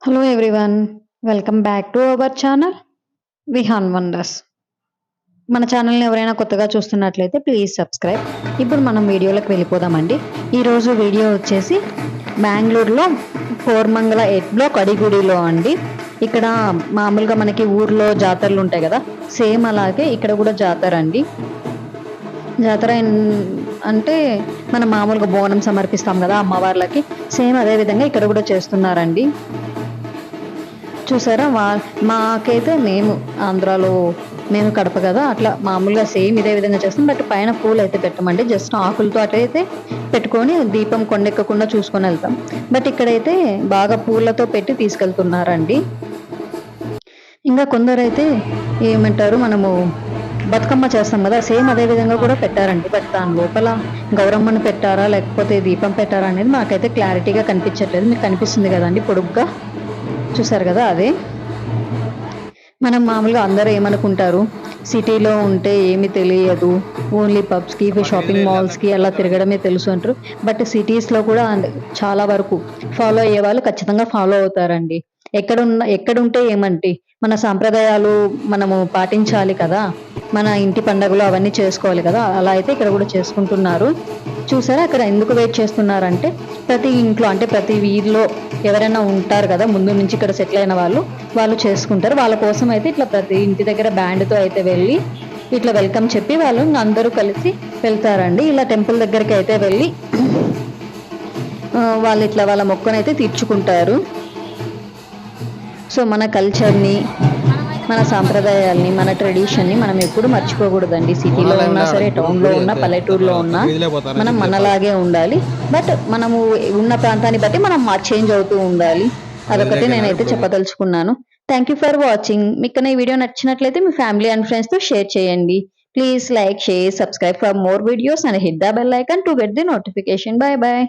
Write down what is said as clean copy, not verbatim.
Hello everyone, welcome back to our channel Vihan wonders. మన ఛానల్ని ఎవరైనా కొత్తగా చూస్తున్నట్లయితే ప్లీజ్ సబ్స్క్రైబ్. ఇప్పుడు మనం వీడియోలోకి వెళ్ళిపోదామండి. ఈరోజు వీడియో వచ్చేసి బెంగళూరులో కోర్మంగళ 8 బ్లాక్ అడిగుడిలో అండి. ఇక్కడ మామూలుగా మనకి ఊర్లో జాతరలు ఉంటాయి కదా, సేమ్ అలాగే ఇక్కడ కూడా జాతర అండి. జాతర అంటే మనం మామూలుగా బోనం సమర్పిస్తాం కదా అమ్మవార్లకి, సేమ్ అదే విధంగా ఇక్కడ కూడా చేస్తున్నారండి. చూసారా, మాకైతే మేము ఆంధ్రాలో మేము కడప కదా, అట్లా మామూలుగా సేమ్ ఇదే విధంగా చేస్తాం. బట్ పైన పూలు అయితే పెట్టమండి, జస్ట్ ఆకులతో అట్లయితే పెట్టుకొని దీపం కొండెక్కకుండా చూసుకొని వెళ్తాం. బట్ ఇక్కడైతే బాగా పూలతో పెట్టి తీసుకెళ్తున్నారండి. ఇంకా కొందరైతే ఏమంటారు, మనము బతుకమ్మ చేస్తాం కదా, సేమ్ అదే విధంగా కూడా పెట్టారండి. బట్ దాని లోపల గౌరమ్మను పెట్టారా లేకపోతే దీపం పెట్టారా అనేది మాకైతే క్లారిటీగా కనిపించట్లేదు. మీకు కనిపిస్తుంది కదండి పొడుగ్గా, చూసారు కదా. అదే మనం మామూలుగా అందరూ ఏమనుకుంటారు, సిటీలో ఉంటే ఏమి తెలియదు, ఓన్లీ పబ్స్కి షాపింగ్ మాల్స్కి అలా తిరగడమే తెలుసు అంటారు. బట్ సిటీస్లో కూడా చాలా వరకు ఫాలో అయ్యే వాళ్ళు ఖచ్చితంగా ఫాలో అవుతారండి. ఎక్కడుంటే ఏమంటే మన సాంప్రదాయాలు మనము పాటించాలి కదా, మన ఇంటి పండుగలు అవన్నీ చేసుకోవాలి కదా, అలా అయితే ఇక్కడ కూడా చేసుకుంటున్నారు. చూసారా అక్కడ ఎందుకు వెయిట్ చేస్తున్నారంటే, ప్రతి ఇంట్లో అంటే ప్రతి వీధిలో ఎవరైనా ఉంటారు కదా ముందు నుంచి ఇక్కడ సెటిల్ అయిన వాళ్ళు చేసుకుంటారు. వాళ్ళ కోసం అయితే ఇట్లా ప్రతి ఇంటి దగ్గర బ్యాండ్తో అయితే వెళ్ళి ఇట్లా వెల్కమ్ చెప్పి వాళ్ళు అందరూ కలిసి వెళ్తారండి. ఇలా టెంపుల్ దగ్గరికి అయితే వెళ్ళి వాళ్ళు ఇట్లా వాళ్ళ మొక్కనైతే తీర్చుకుంటారు. సో మన కల్చర్ని, మన సాంప్రదాయాల్ని, మన ట్రెడిషన్ని మనం ఎప్పుడు మర్చిపోకూడదండి. సిటీలో ఉన్నా సరే, టౌన్లో ఉన్నా, పల్లెటూరులో ఉన్నా మనం మనలాగే ఉండాలి. బట్ మనము ఉన్న ప్రాంతాన్ని బట్టి మనం చేంజ్ అవుతూ ఉండాలి. అదొకటి నేనైతే చెప్పదలుచుకున్నాను. Thank you for watching. మీకు ఈ వీడియో నచ్చినట్లయితే మీ ఫ్యామిలీ అండ్ ఫ్రెండ్స్తో షేర్ చేయండి. Please like, share, subscribe for more videos and hit the bell icon to get the notification. Bye bye.